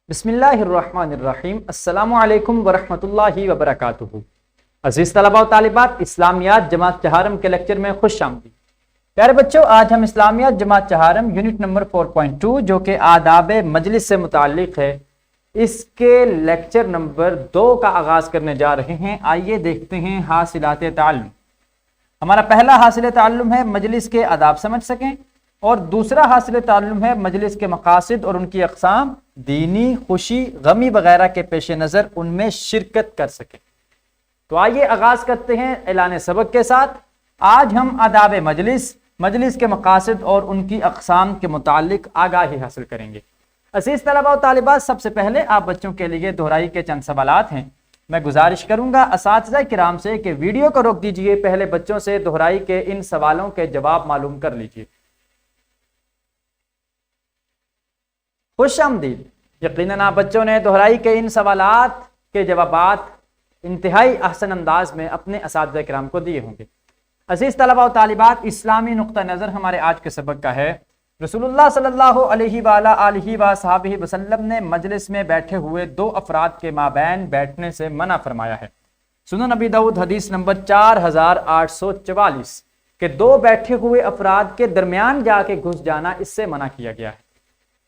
بسم اللہ الرحمن الرحیم۔ السلام علیکم ورحمۃ اللہ وبرکاتہ۔ عزیز طلباء و طالبات، اسلامیات جماعت چہارم کے لیکچر میں خوش آمدید۔ پیارے بچوں، آج ہم اسلامیات جماعت چہارم یونٹ نمبر 4.2 جو کہ آداب مجلس سے متعلق ہے، اس کے لیکچر نمبر 2 کا آغاز کرنے جا رہے ہیں۔ آئیے دیکھتے ہیں حاصلات تعلم۔ ہمارا پہلا حاصل تعلم ہے مجلس کے آداب سمجھ سکیں، اور دوسرا حاصل تعلم ہے مجلس کے مقاصد اور ان کی اقسام، دینی، خوشی، غمی وغیرہ کے پیش نظر ان میں شرکت کر سکیں۔ تو آئیے آغاز کرتے ہیں اعلان سبق کے ساتھ۔ آج ہم آداب مجلس کے مقاصد اور ان کی اقسام کے متعلق آگاہی حاصل کریں گے۔ عزیز طلباء و طالبات، سب سے پہلے آپ بچوں کے لیے دہرائی کے چند سوالات ہیں۔ میں گزارش کروں گا اساتذہ کرام سے کہ ویڈیو کو روک دیجئے، پہلے بچوں سے دہرائی کے ان سوالوں کے جواب معلوم کر لیجئے۔ خوش آمدید۔ یقیناً آپ بچوں نے دہرائی کے ان سوالات کے جوابات انتہائی احسن انداز میں اپنے اساتذہ کرام کو دیے ہوں گے۔ عزیز طلباء و طالبات، اسلامی نقطہ نظر ہمارے آج کے سبق کا ہے، رسول اللہ صلی اللہ علیہ وآلہ وصحبہ وسلم نے مجلس میں بیٹھے ہوئے دو افراد کے مابین بیٹھنے سے منع فرمایا ہے۔ سنن نبی داؤد حدیث نمبر 4844 کہ دو بیٹھے ہوئے افراد کے درمیان جا کے گھس جانا اس سے منع کیا گیا ہے۔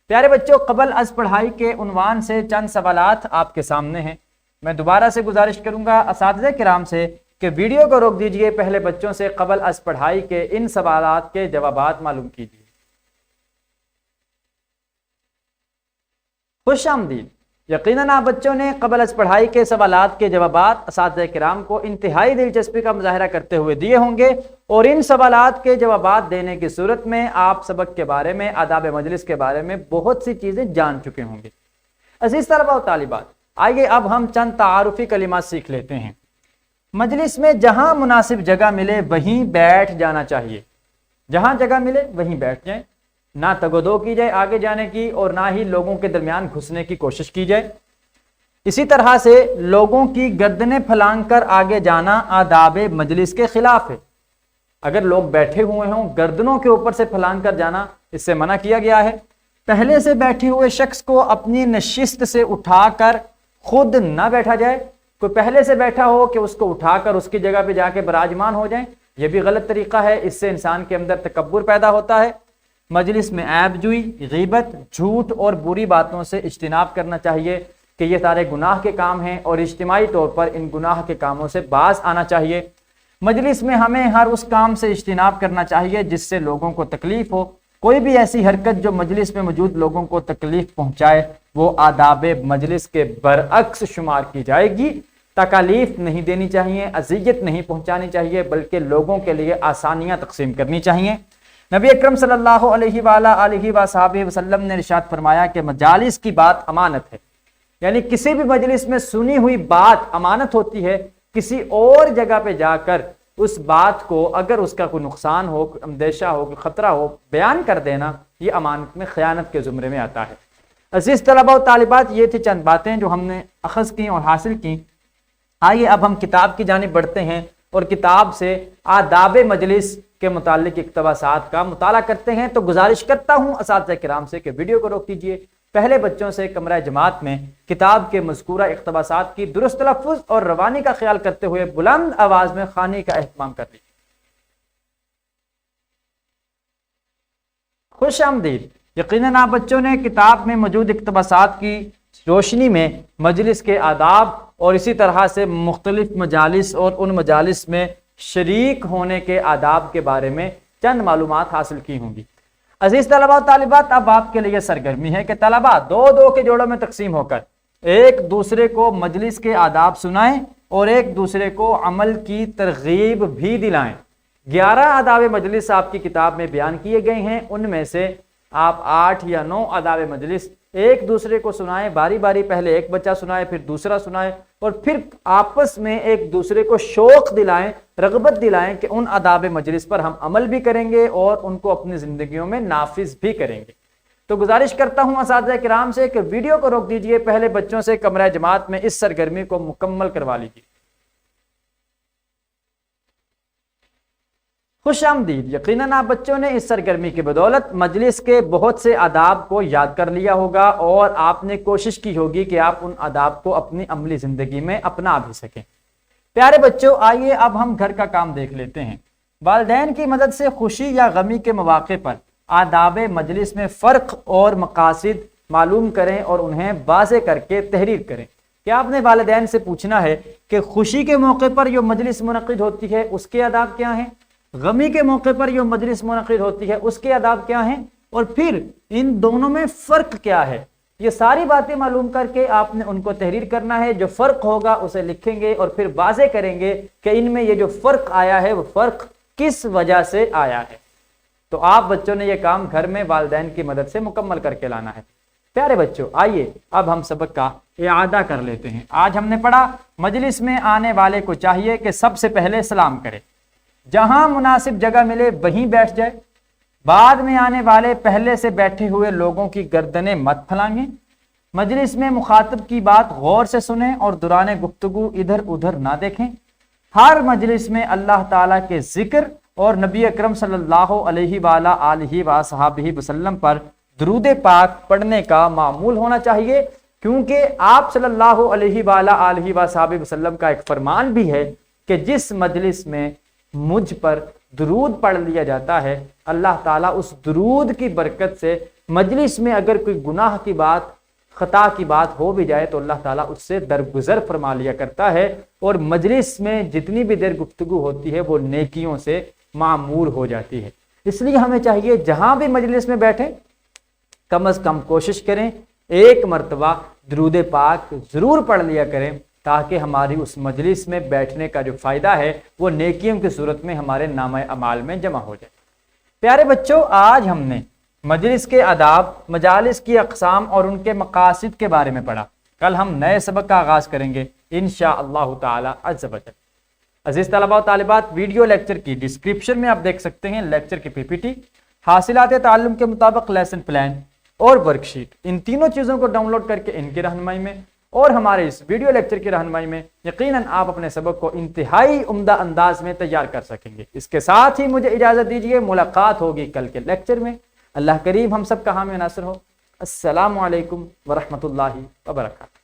پیارے بچوں، قبل از پڑھائی کے عنوان سے چند سوالات آپ کے سامنے ہیں۔ میں دوبارہ سے گزارش کروں گا اساتذہ کرام سے کہ ویڈیو کو روک دیجئے، پہلے بچوں سے قبل از پڑھائی کے ان سوالات کے جوابات معلوم کیجیے۔ خوش آمدید۔ یقیناً آپ بچوں نے قبل از پڑھائی کے سوالات کے جوابات اساتذہ کرام کو انتہائی دلچسپی کا مظاہرہ کرتے ہوئے دیے ہوں گے، اور ان سوالات کے جوابات دینے کی صورت میں آپ سبق کے بارے میں، آداب مجلس کے بارے میں بہت سی چیزیں جان چکے ہوں گے۔ عزیز طلباء و طالبات، آئیے اب ہم چند تعارفی کلمات سیکھ لیتے ہیں۔ مجلس میں جہاں مناسب جگہ ملے وہیں بیٹھ جانا چاہیے۔ جہاں جگہ ملے وہیں بیٹھ جائیں، نہ تگودو کی جائے آگے جانے کی، اور نہ ہی لوگوں کے درمیان گھسنے کی کوشش کی جائے۔ اسی طرح سے لوگوں کی گردنیں پھلانگ کر آگے جانا آداب مجلس کے خلاف ہے۔ اگر لوگ بیٹھے ہوئے ہوں، گردنوں کے اوپر سے پھلانگ کر جانا اس سے منع کیا گیا ہے۔ پہلے سے بیٹھے ہوئے شخص کو اپنی نشست سے اٹھا کر خود نہ بیٹھا جائے۔ کوئی پہلے سے بیٹھا ہو کہ اس کو اٹھا کر اس کی جگہ پہ جا کے براجمان ہو جائیں، یہ بھی غلط طریقہ ہے۔ اس سے انسان کے اندر تکبر پیدا ہوتا ہے۔ مجلس میں عیب جوئی، غیبت، جھوٹ اور بری باتوں سے اجتناب کرنا چاہیے کہ یہ سارے گناہ کے کام ہیں، اور اجتماعی طور پر ان گناہ کے کاموں سے باز آنا چاہیے۔ مجلس میں ہمیں ہر اس کام سے اجتناب کرنا چاہیے جس سے لوگوں کو تکلیف ہو۔ کوئی بھی ایسی حرکت جو مجلس میں موجود لوگوں کو تکلیف پہنچائے وہ آداب مجلس کے برعکس شمار کی جائے گی۔ تکالیف نہیں دینی چاہیے، اذیت نہیں پہنچانی چاہیے، بلکہ لوگوں کے لیے آسانیاں تقسیم کرنی چاہیے۔ نبی اکرم صلی اللہ علیہ وآلہ وصحبہ وسلم نے ارشاد فرمایا کہ مجالس کی بات امانت ہے، یعنی کسی بھی مجلس میں سنی ہوئی بات امانت ہوتی ہے۔ کسی اور جگہ پہ جا کر اس بات کو اگر اس کا کوئی نقصان ہو، اندیشہ ہو، خطرہ ہو، بیان کر دینا، یہ امانت میں خیانت کے زمرے میں آتا ہے۔ عزیز طلباء و طالبات، یہ تھی چند باتیں جو ہم نے اخذ کی اور حاصل کی۔ آئیے اب ہم کتاب کی جانب بڑھتے ہیں اور کتاب سے آداب مجلس کے متعلق اقتباسات کا مطالعہ کرتے ہیں۔ تو گزارش کرتا ہوں اساتذہ کرام سے کہ ویڈیو کو روک دیجئے، پہلے بچوں سے کمرہ جماعت میں کتاب کے مذکورہ اقتباسات کی درست تلفظ اور روانی کا خیال کرتے ہوئے بلند آواز میں خوانی کا اہتمام کر لیجیے۔ خوش آمدید۔ یقیناً آپ بچوں نے کتاب میں موجود اقتباسات کی روشنی میں مجلس کے آداب اور اسی طرح سے مختلف مجالس اور ان مجالس میں شریک ہونے کے آداب کے بارے میں چند معلومات حاصل کی ہوں گی۔ عزیز طلباء و طالبات، اب آپ کے لیے سرگرمی ہے کہ طلباء دو دو کے جوڑوں میں تقسیم ہو کر ایک دوسرے کو مجلس کے آداب سنائیں اور ایک دوسرے کو عمل کی ترغیب بھی دلائیں۔ 11 آداب مجلس آپ کی کتاب میں بیان کیے گئے ہیں، ان میں سے آپ 8 یا 9 آداب مجلس ایک دوسرے کو سنائیں، باری باری، پہلے ایک بچہ سنائے، پھر دوسرا سنائے، اور پھر آپس میں ایک دوسرے کو شوق دلائیں، رغبت دلائیں کہ ان آداب مجلس پر ہم عمل بھی کریں گے اور ان کو اپنی زندگیوں میں نافذ بھی کریں گے۔ تو گزارش کرتا ہوں اساتذہ کرام سے کہ ویڈیو کو روک دیجئے، پہلے بچوں سے کمرہ جماعت میں اس سرگرمی کو مکمل کروا لیجیے۔ خوش آمدید۔ یقیناً آپ بچوں نے اس سرگرمی کی بدولت مجلس کے بہت سے آداب کو یاد کر لیا ہوگا اور آپ نے کوشش کی ہوگی کہ آپ ان آداب کو اپنی عملی زندگی میں اپنا بھی سکیں۔ پیارے بچوں، آئیے اب ہم گھر کا کام دیکھ لیتے ہیں۔ والدین کی مدد سے خوشی یا غمی کے مواقع پر آداب مجلس میں فرق اور مقاصد معلوم کریں اور انہیں واضح کر کے تحریر کریں۔ کیا آپ نے والدین سے پوچھنا ہے کہ خوشی کے موقع پر جو مجلس منعقد ہوتی ہے اس کے آداب کیا ہیں، غمی کے موقع پر جو مجلس منعقد ہوتی ہے اس کے آداب کیا ہیں، اور پھر ان دونوں میں فرق کیا ہے۔ یہ ساری باتیں معلوم کر کے آپ نے ان کو تحریر کرنا ہے۔ جو فرق ہوگا اسے لکھیں گے اور پھر واضح کریں گے کہ ان میں یہ جو فرق آیا ہے وہ فرق کس وجہ سے آیا ہے۔ تو آپ بچوں نے یہ کام گھر میں والدین کی مدد سے مکمل کر کے لانا ہے۔ پیارے بچوں، آئیے اب ہم سبق کا اعادہ کر لیتے ہیں۔ آج ہم نے پڑھا مجلس میں آنے والے کو چاہیے کہ سب سے پہلے سلام کرے، جہاں مناسب جگہ ملے وہیں بیٹھ جائے، بعد میں آنے والے پہلے سے بیٹھے ہوئے لوگوں کی گردنیں مت پھلانگیں، مجلس میں مخاطب کی بات غور سے سنیں اور دوران گفتگو ادھر ادھر نہ دیکھیں، ہر مجلس میں اللہ تعالیٰ کے ذکر اور نبی اکرم صلی اللہ علیہ وآلہ وصحبہ وسلم پر درود پاک پڑھنے کا معمول ہونا چاہیے، کیونکہ آپ صلی اللہ علیہ وآلہ وصحبہ وسلم کا ایک فرمان بھی ہے کہ جس مجلس میں مجھ پر درود پڑھ لیا جاتا ہے، اللہ تعالیٰ اس درود کی برکت سے مجلس میں اگر کوئی گناہ کی بات، خطا کی بات ہو بھی جائے تو اللہ تعالیٰ اس سے درگزر فرما لیا کرتا ہے، اور مجلس میں جتنی بھی دیر گفتگو ہوتی ہے وہ نیکیوں سے معمور ہو جاتی ہے۔ اس لیے ہمیں چاہیے جہاں بھی مجلس میں بیٹھیں کم از کم کوشش کریں ایک مرتبہ درود پاک ضرور پڑھ لیا کریں، تاکہ ہماری اس مجلس میں بیٹھنے کا جو فائدہ ہے وہ نیکیوں کی صورت میں ہمارے نامہ اعمال میں جمع ہو جائے۔ پیارے بچوں، آج ہم نے مجلس کے آداب، مجالس کی اقسام اور ان کے مقاصد کے بارے میں پڑھا۔ کل ہم نئے سبق کا آغاز کریں گے انشاءاللہ تعالی عز و جل۔ عزیز طلباء و طالبات، ویڈیو لیکچر کی ڈسکرپشن میں آپ دیکھ سکتے ہیں لیکچر کی پی پی ٹی، حاصلات تعلم کے مطابق لیسن پلان اور ورک شیٹ۔ ان تینوں چیزوں کو ڈاؤن لوڈ کر کے ان کی رہنمائی میں اور ہمارے اس ویڈیو لیکچر کی رہنمائی میں یقیناً آپ اپنے سبق کو انتہائی عمدہ انداز میں تیار کر سکیں گے۔ اس کے ساتھ ہی مجھے اجازت دیجیے، ملاقات ہوگی کل کے لیکچر میں۔ اللہ کریم ہم سب کا حامی و ناصر ہو۔ السلام علیکم ورحمۃ اللہ وبرکاتہ۔